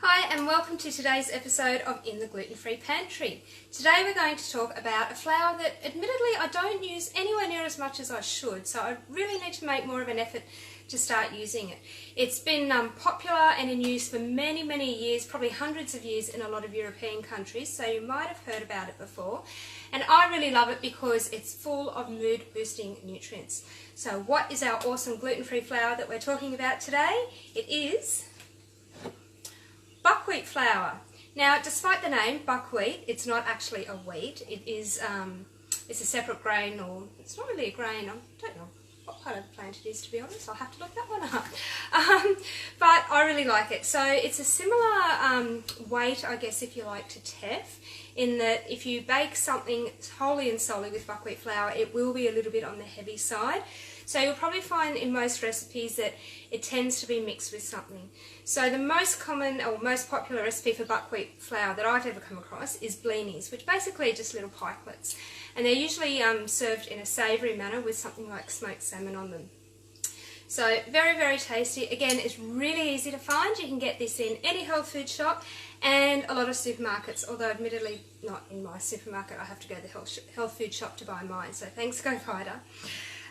Hi and welcome to today's episode of In the Gluten-free Pantry. Today we're going to talk about a flour that admittedly I don't use anywhere near as much as I should, so I really need to make more of an effort to start using it. It's been popular and in use for many years, probably hundreds of years in a lot of European countries, so you might have heard about it before. And I really love it because it's full of mood boosting nutrients. So what is our awesome gluten-free flour that we're talking about today? It is buckwheat flour. Now, despite the name buckwheat, it's not actually a wheat. It is it's a separate grain, or it's not really a grain. I don't know what part of the plant it is, to be honest. I'll have to look that one up. But I really like it. So it's a similar weight, I guess, if you like, to teff, in that if you bake something wholly and solely with buckwheat flour, it will be a little bit on the heavy side. So you'll probably find in most recipes that it tends to be mixed with something. So the most common or most popular recipe for buckwheat flour that I've ever come across is blinis, which basically are just little pikelets. And they're usually served in a savoury manner with something like smoked salmon on them. So very tasty. Again, it's really easy to find. You can get this in any health food shop and a lot of supermarkets, although admittedly not in my supermarket. I have to go to the health food shop to buy mine, so thanks Go Fighter.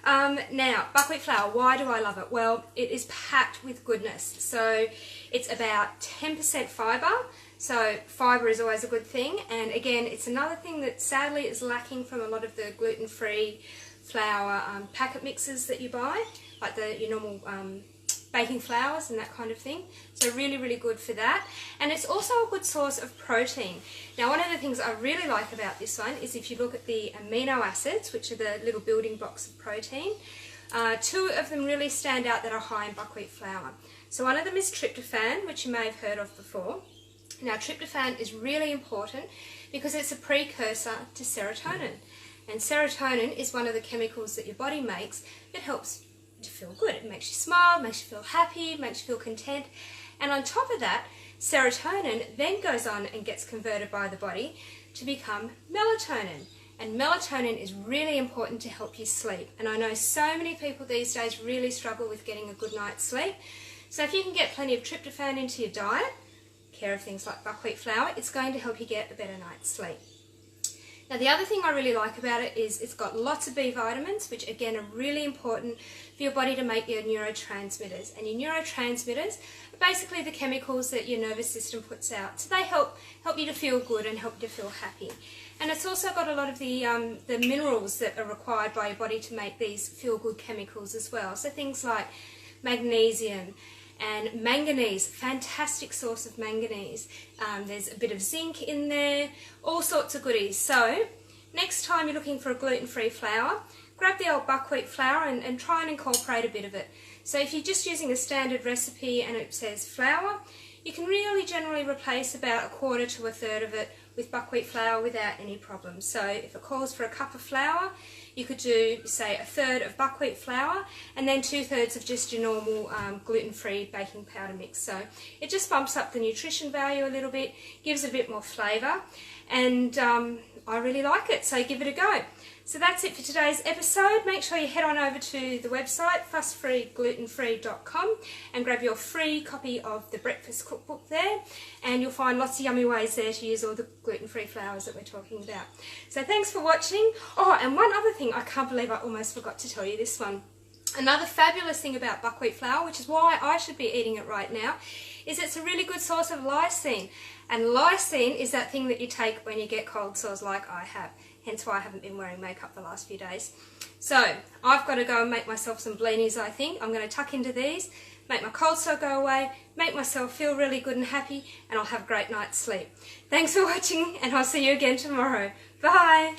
Now, buckwheat flour, why do I love it? Well, it is packed with goodness. So it's about 10% fibre, so fibre is always a good thing. And again, it's another thing that sadly is lacking from a lot of the gluten-free flour packet mixes that you buy, like your normal baking flours and that kind of thing. So really good for that. And it's also a good source of protein. Now, one of the things I really like about this one is if you look at the amino acids, which are the little building blocks of protein, two of them really stand out that are high in buckwheat flour. So one of them is tryptophan, which you may have heard of before. Now, tryptophan is really important because it's a precursor to serotonin. And serotonin is one of the chemicals that your body makes that helps to feel good. It makes you smile, makes you feel happy, makes you feel content. And on top of that, serotonin then goes on and gets converted by the body to become melatonin. And melatonin is really important to help you sleep. And I know so many people these days really struggle with getting a good night's sleep. So if you can get plenty of tryptophan into your diet, care of things like buckwheat flour, it's going to help you get a better night's sleep. Now, the other thing I really like about it is it's got lots of B vitamins, which again are really important for your body to make your neurotransmitters. And your neurotransmitters are basically the chemicals that your nervous system puts out. So they help you to feel good and help you to feel happy. And it's also got a lot of the minerals that are required by your body to make these feel-good chemicals as well. So things like magnesium and manganese, fantastic source of manganese. There's a bit of zinc in there, all sorts of goodies. So next time you're looking for a gluten-free flour, grab the old buckwheat flour and try and incorporate a bit of it. So if you're just using a standard recipe and it says flour, you can really generally replace about 1/4 to 1/3 of it with buckwheat flour without any problems. So if it calls for a cup of flour, you could do, say, 1/3 of buckwheat flour and then 2/3 of just your normal gluten-free baking powder mix. So it just bumps up the nutrition value a little bit, gives it a bit more flavour, and I really like it, so give it a go. So that's it for today's episode. Make sure you head on over to the website, fussfreeglutenfree.com, and grab your free copy of the breakfast cookbook there, and you'll find lots of yummy ways there to use all the gluten-free flours that we're talking about. So thanks for watching. Oh, and one other thing, I can't believe I almost forgot to tell you this one. Another fabulous thing about buckwheat flour, which is why I should be eating it right now, is it's a really good source of lysine. And lysine is that thing that you take when you get cold sores like I have. Hence why I haven't been wearing makeup the last few days. So I've got to go and make myself some blinis, I think. I'm going to tuck into these, make my cold sore go away, make myself feel really good and happy, and I'll have a great night's sleep. Thanks for watching, and I'll see you again tomorrow. Bye!